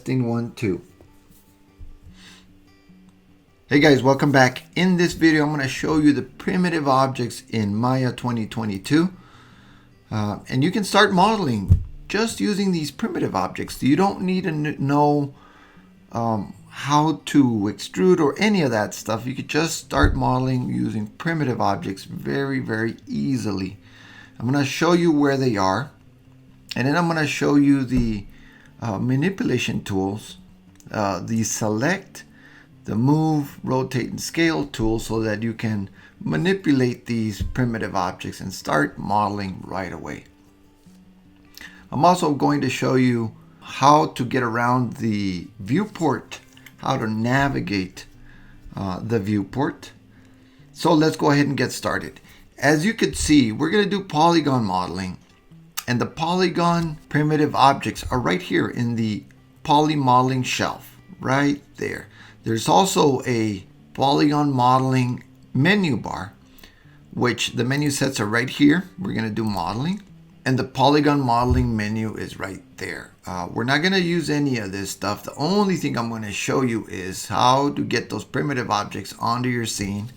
Testing 1, 2. Hey guys, welcome back. In this video, I'm going to show you the primitive objects in Maya 2022. And you can start modeling just using these primitive objects. You don't need to know how to extrude or any of that stuff. You could just start modeling using primitive objects very, very easily. I'm going to show you where they are. And then I'm going to show you the manipulation tools, the select, the move, rotate, and scale tools so that you can manipulate these primitive objects and start modeling right away. I'm also going to show you how to get around the viewport, how to navigate the viewport. So let's go ahead and get started. As you can see, we're going to do polygon modeling. And the polygon primitive objects are right here in the poly modeling shelf, right there. There's also a polygon modeling menu bar, which the menu sets are right here. We're going to do modeling. And the polygon modeling menu is right there. We're not going to use any of this stuff. The only thing I'm going to show you is how to get those primitive objects onto your scene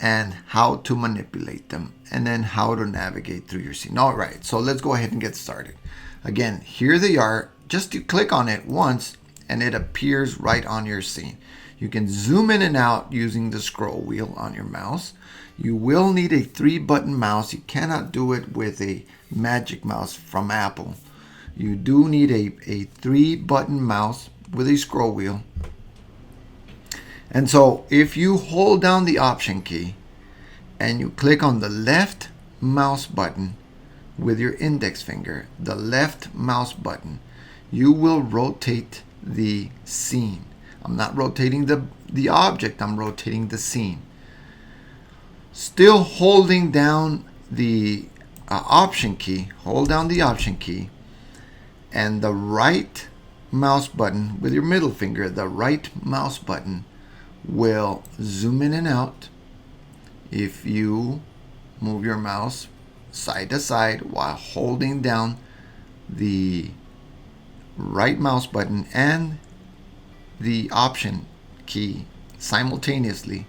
and how to manipulate them, and then how to navigate through your scene. All right, so let's go ahead and get started. Again, here they are. Just to click on it once and it appears right on your scene. You can zoom in and out using the scroll wheel on your mouse. You will need a 3-button mouse. You cannot do it with a magic mouse from Apple. You do need a 3-button mouse with a scroll wheel. And so if you hold down the Option key and you click on the left mouse button with your index finger, the left mouse button, you will rotate the scene. I'm not rotating the object, I'm rotating the scene. Still holding down the Option key, hold down the Option key and the right mouse button with your middle finger, the right mouse button will zoom in and out if you move your mouse side to side while holding down the right mouse button and the Option key simultaneously.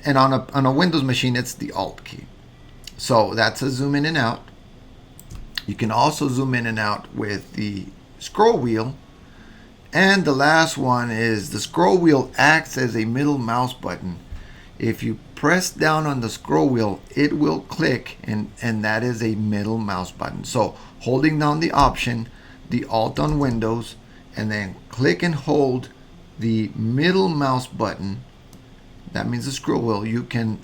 And on a Windows machine, it's the Alt key. So that's a zoom in and out. You can also zoom in and out with the scroll wheel. And the last one is the scroll wheel acts as a middle mouse button. If you press down on the scroll wheel, it will click, and that is a middle mouse button. So holding down the Option, the Alt on Windows, and then click and hold the middle mouse button, that means the scroll wheel, you can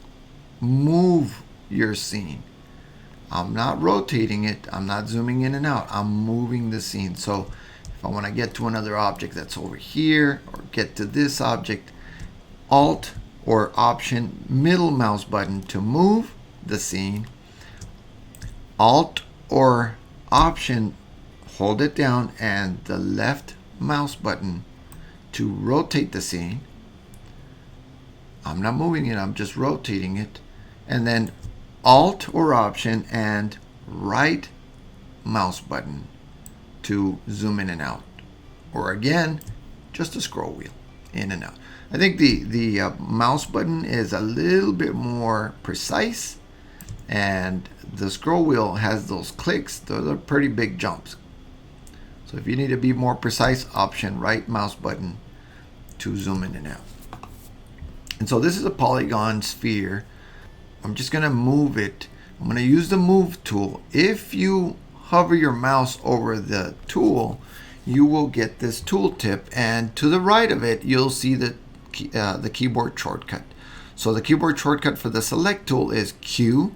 move your scene. I'm not rotating it, I'm not zooming in and out, I'm moving the scene. So if I want to get to another object that's over here or get to this object, Alt or Option middle mouse button to move the scene, Alt or Option hold it down and the left mouse button to rotate the scene. I'm not moving it, I'm just rotating it. And then Alt or Option and right mouse button to zoom in and out, or again just a scroll wheel in and out. I think the mouse button is a little bit more precise, and the scroll wheel has those clicks. Those are pretty big jumps. So if you need to be more precise, Option right mouse button to zoom in and out. And so this is a polygon sphere. I'm just going to move it. I'm going to use the move tool. If you hover your mouse over the tool, you will get this tooltip, and to the right of it you'll see the keyboard shortcut. So the keyboard shortcut for the select tool is Q.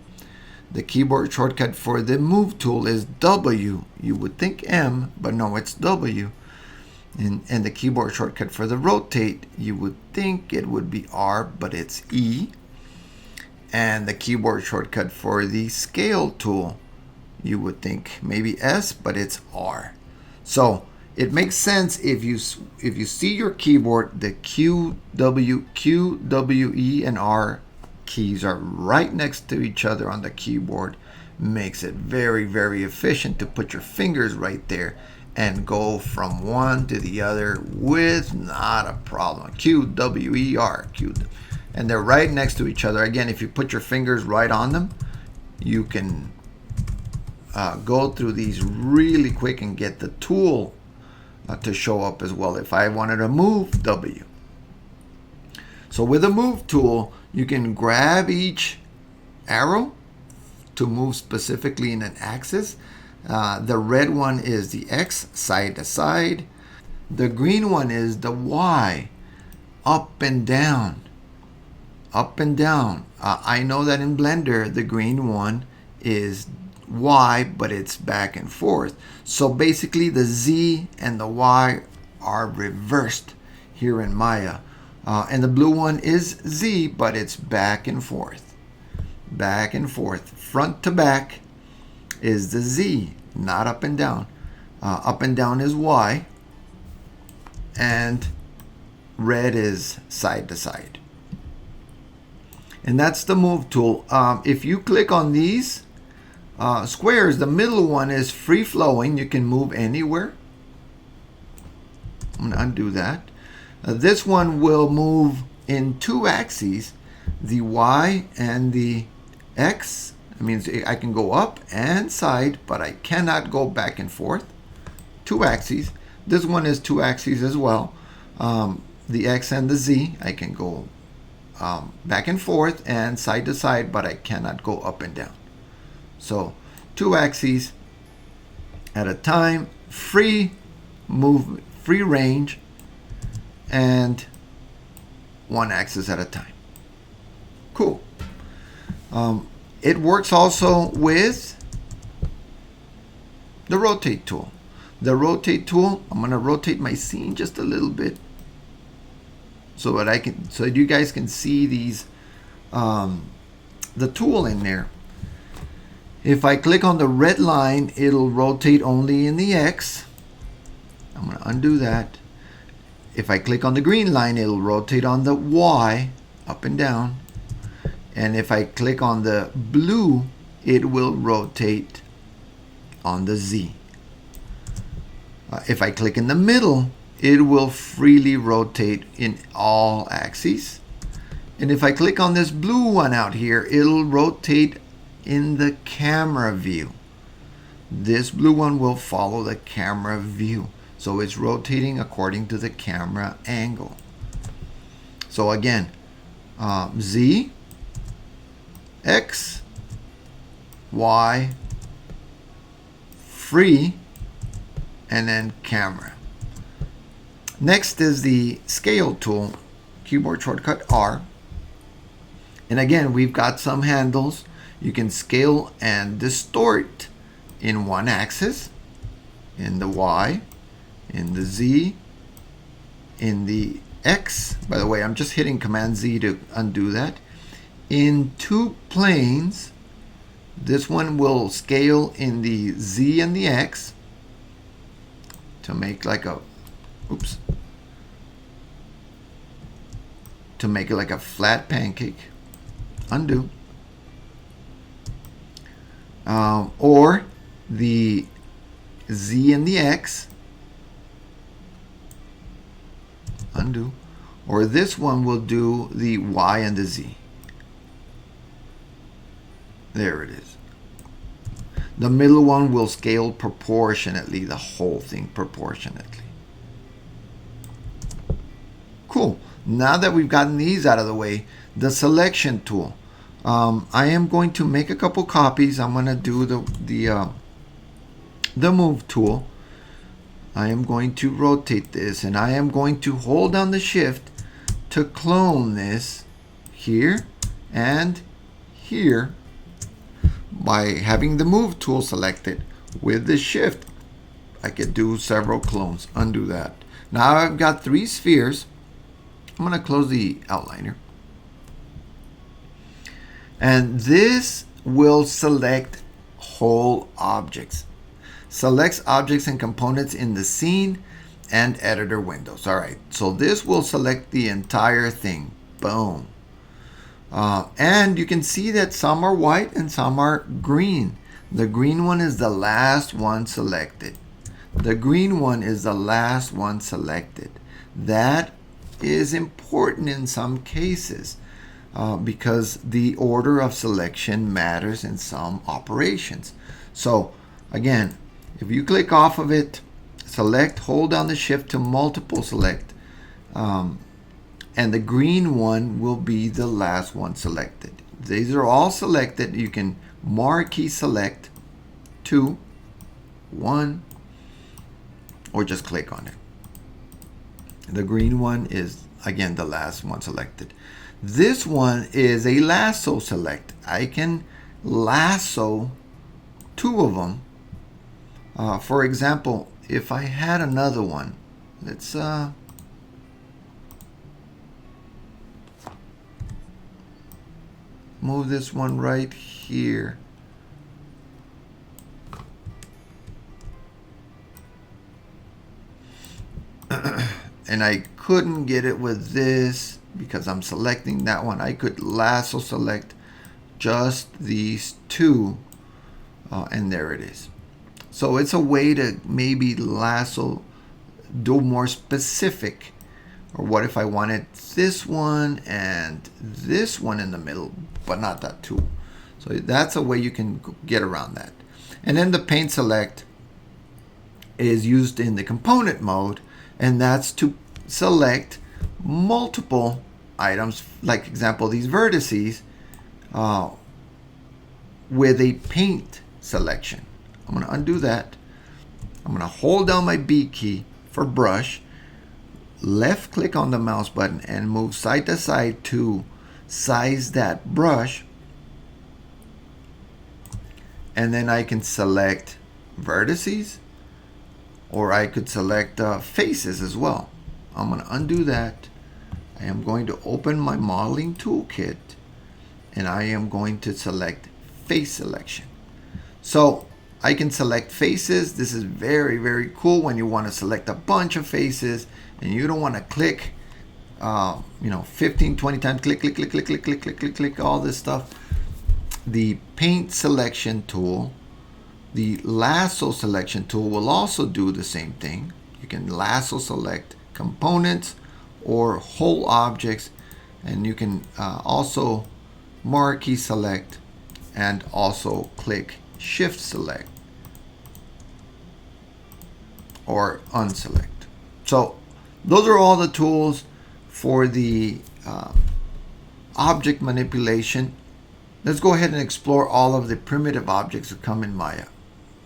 The keyboard shortcut for the move tool is W. You would think M, but no, it's W. And the keyboard shortcut for the rotate, you would think it would be R, but it's E. And the keyboard shortcut for the scale tool, you would think maybe S, but it's R. So it makes sense if you see your keyboard, the Q, W, E, and R keys are right next to each other on the keyboard. Makes it very, very efficient to put your fingers right there and go from one to the other with not a problem. Q, W, E, R, Q. And they're right next to each other. Again, if you put your fingers right on them, you can go through these really quick and get the tool to show up as well. If I wanted to move, W. So with the move tool, you can grab each arrow to move specifically in an axis. The red one is the X, side to side. The green one is the Y, up and down. Up and down. I know that in Blender, the green one is Y, but it's back and forth. So basically the Z and the Y are reversed here in Maya. And the blue one is Z, but it's back and forth. Back and forth. Front to back is the Z, not up and down. Up and down is Y. And red is side to side. And that's the move tool. If you click on these squares, the middle one is free flowing. You can move anywhere. I'm going to undo that. This one will move in two axes, the Y and the X. That means I can go up and side, but I cannot go back and forth. Two axes. This one is two axes as well. The X and the Z, I can go back and forth and side to side, but I cannot go up and down. So two axes at a time, free movement, free range, and one axis at a time. Cool. It works also with the rotate tool. The rotate tool, I'm going to rotate my scene just a little bit so that you guys can see these the tool in there. If I click on the red line, it'll rotate only in the X. I'm going to undo that. If I click on the green line, it'll rotate on the Y, up and down. And if I click on the blue, it will rotate on the Z. If I click in the middle, it will freely rotate in all axes. And if I click on this blue one out here, it'll rotate in the camera view. This blue one will follow the camera view. So it's rotating according to the camera angle. So again, Z, X, Y, free, and then camera. Next is the scale tool, keyboard shortcut R. And again, we've got some handles. You can scale and distort in one axis, in the Y, in the Z, in the X. By the way, I'm just hitting Command Z to undo that. In two planes, this one will scale in the Z and the X to make like a, oops, to make it like a flat pancake. Undo. Or the Z and the X. Undo. Or this one will do the Y and the Z. There it is. The middle one will scale proportionately, the whole thing proportionately. Cool. Now that we've gotten these out of the way, the selection tool. I am going to make a couple copies. I'm going to do the move tool. I am going to rotate this, and I am going to hold down the shift to clone this here and here by having the move tool selected. With the shift, I could do several clones. Undo that. Now I've got three spheres. I'm going to close the outliner. And this will select whole objects. Selects objects and components in the scene and editor windows. All right, so this will select the entire thing. Boom. And you can see that some are white and some are green. The green one is the last one selected. The green one is the last one selected. That is important in some cases because the order of selection matters in some operations. So again, if you click off of it, select, hold down the shift to multiple select, and the green one will be the last one selected. These are all selected. You can marquee select 2, 1, or just click on it. The green one is, again, the last one selected. This one is a lasso select. I can lasso 2 of them. For example, if I had another one, let's move this one right here. And I couldn't get it with this because I'm selecting that one. I could lasso select just these 2, and there it is. So it's a way to maybe lasso, do more specific. Or what if I wanted this one and this one in the middle, but not that 2? So that's a way you can get around that. And then the paint select is used in the component mode, and that's to select multiple items, like example these vertices, with a paint selection. I'm going to undo that. I'm going to hold down my B key for brush, left click on the mouse button and move side to side to size that brush, and then I can select vertices, or I could select faces as well. I'm going to undo that. I am going to open my modeling toolkit, and I am going to select face selection. So I can select faces. This is very, very cool when you want to select a bunch of faces and you don't want to click 15, 20 times, click, click, click, click, click, click, click, click, click, all this stuff. The paint selection tool, the lasso selection tool will also do the same thing. You can lasso select components or whole objects, and you can also marquee select and also click shift select or unselect. So those are all the tools for the object manipulation. Let's go ahead and explore all of the primitive objects that come in Maya.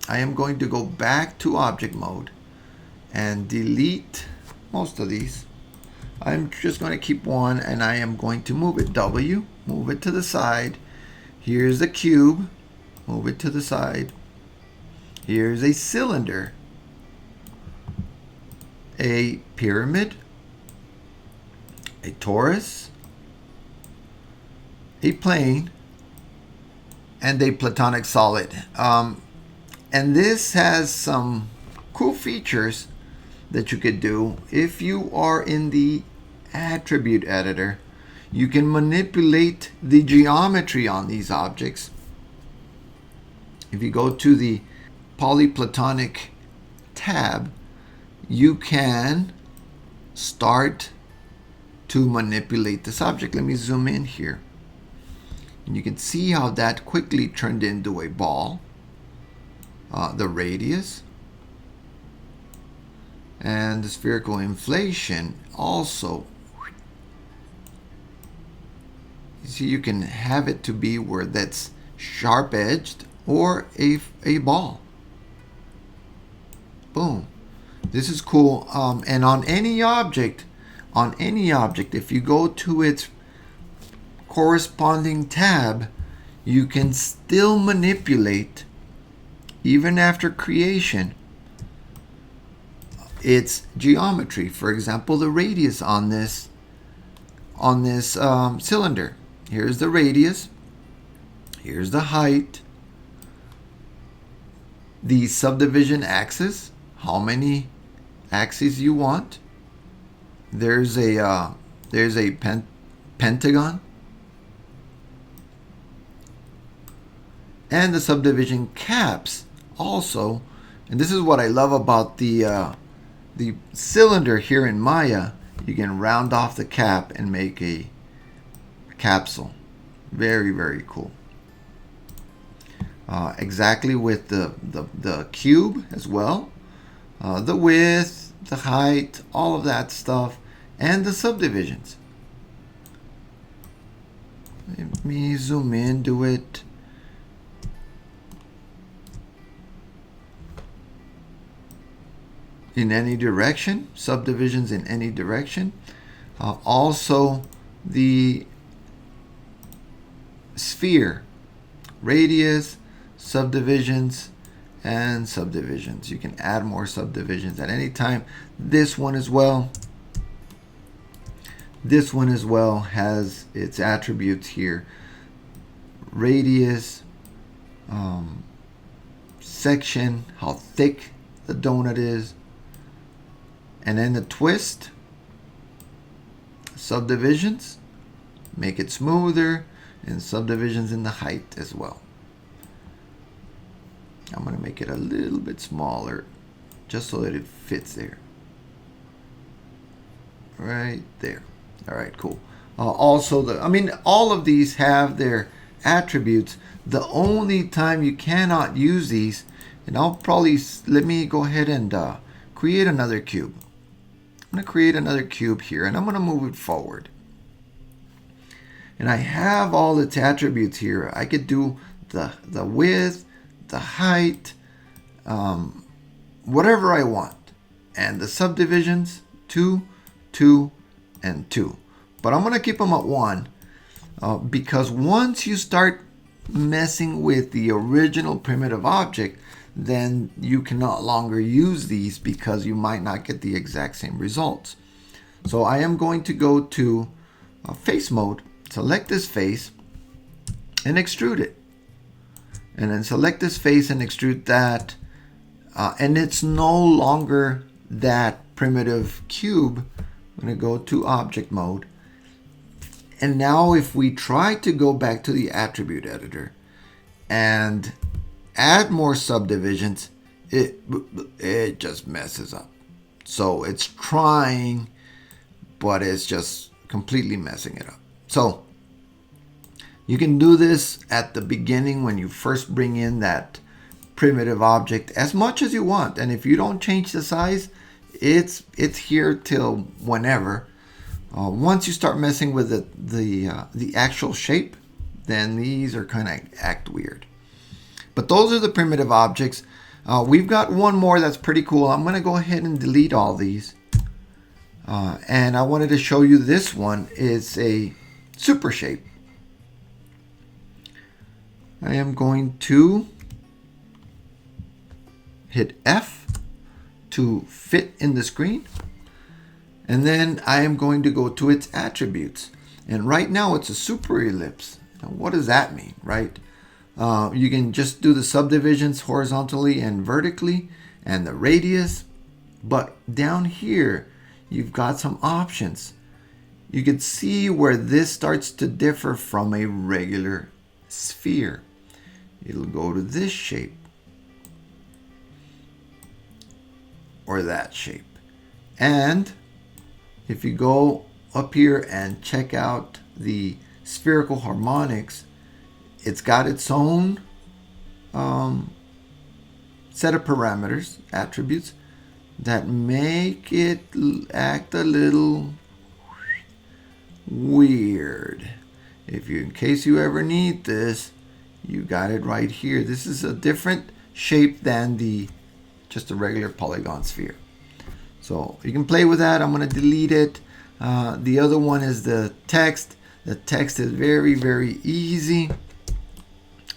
I am going to go back to object mode and delete most of these. I'm just going to keep one, and I am going to move it W, move it to the side. Here's the cube, move it to the side. Here's a cylinder, a pyramid, a torus, a plane, and a platonic solid. And this has some cool features that you could do. If you are in the attribute editor, you can manipulate the geometry on these objects. If you go to the polyplatonic tab, you can start to manipulate this object. Let me zoom in here. And you can see how that quickly turned into a ball. The radius and the spherical inflation also. You see, you can have it to be where that's sharp edged or a ball. Boom. This is cool. And on any object, if you go to its corresponding tab, you can still manipulate, even after creation, its geometry. For example, the radius on this cylinder. Here's the radius. Here's the height. The subdivision axis, how many axes you want. There's a pentagon. And the subdivision caps also And this is what I love about the cylinder here in Maya. You can round off the cap and make a capsule. Very, very cool. Exactly with the cube as well. The width, the height, all of that stuff, and the subdivisions. Let me zoom into it. In any direction, subdivisions in any direction. Also the sphere, radius, subdivisions, and subdivisions. You can add more subdivisions at any time. This one as well. This one as well has its attributes here. Radius, section, how thick the donut is, and then the twist, subdivisions, make it smoother, and subdivisions in the height as well. I'm going to make it a little bit smaller just so that it fits there. Right there. All right, cool. Also, all of these have their attributes. The only time you cannot use these, and let me go ahead and create another cube. I'm going to create another cube here, and I'm going to move it forward. And I have all its attributes here. I could do the width, the height, whatever I want. And the subdivisions, 2, 2, and 2. But I'm going to keep them at 1 because once you start messing with the original primitive object, then you can no longer use these because you might not get the exact same results. So I am going to go to face mode, select this face, and extrude it. And then select this face and extrude that. And it's no longer that primitive cube. I'm going to go to object mode. And now if we try to go back to the attribute editor and add more subdivisions, it just messes up. So it's trying, but it's just completely messing it up. So you can do this at the beginning when you first bring in that primitive object as much as you want. And if you don't change the size, it's here till whenever. Once you start messing with the actual shape, then these are kind of act weird. But those are the primitive objects. We've got one more that's pretty cool. I'm going to go ahead and delete all these. And I wanted to show you this one. It's a super shape. I am going to hit F to fit in the screen. And then I am going to go to its attributes. And right now it's a super ellipse. Now what does that mean, right? You can just do the subdivisions horizontally and vertically and the radius. But down here, you've got some options. You can see where this starts to differ from a regular sphere. It'll go to this shape or that shape. And if you go up here and check out the spherical harmonics, it's got its own set of parameters, attributes, that make it act a little weird. In case you ever need this, you got it right here. This is a different shape than just a regular polygon sphere. So you can play with that. I'm going to delete it. The other one is the text. The text is very, very easy.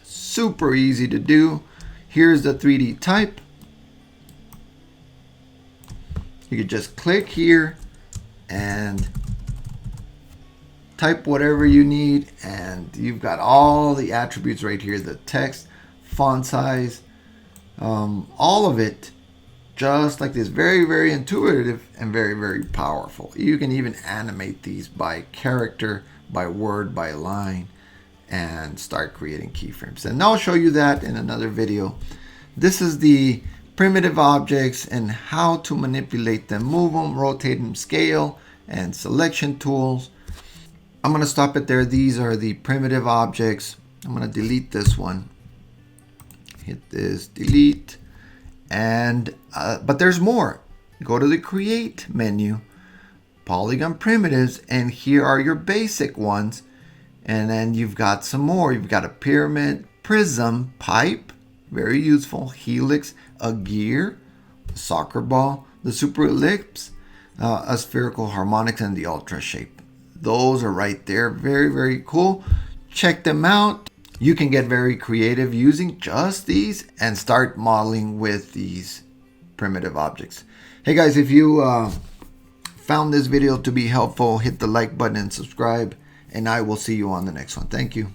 Super easy to do. Here's the 3D type. You can just click here and type whatever you need, and you've got all the attributes right here. The text, font size, all of it just like this. Very, very intuitive and very, very powerful. You can even animate these by character, by word, by line, and start creating keyframes. And I'll show you that in another video. This is the primitive objects and how to manipulate them, move them, rotate them, scale, and selection tools. I'm going to stop it there. These are the primitive objects. I'm going to delete this one. Hit this delete. And but there's more. Go to the create menu, polygon primitives, and here are your basic ones. And then you've got some more. You've got a pyramid, prism, pipe, very useful, helix, a gear, a soccer ball, the super ellipse, a spherical harmonics, and the ultra shape. Those are right there. Very, very cool. Check them out. You can get very creative using just these and start modeling with these primitive objects. Hey guys, if you found this video to be helpful, hit the like button and subscribe, and I will see you on the next one. Thank you.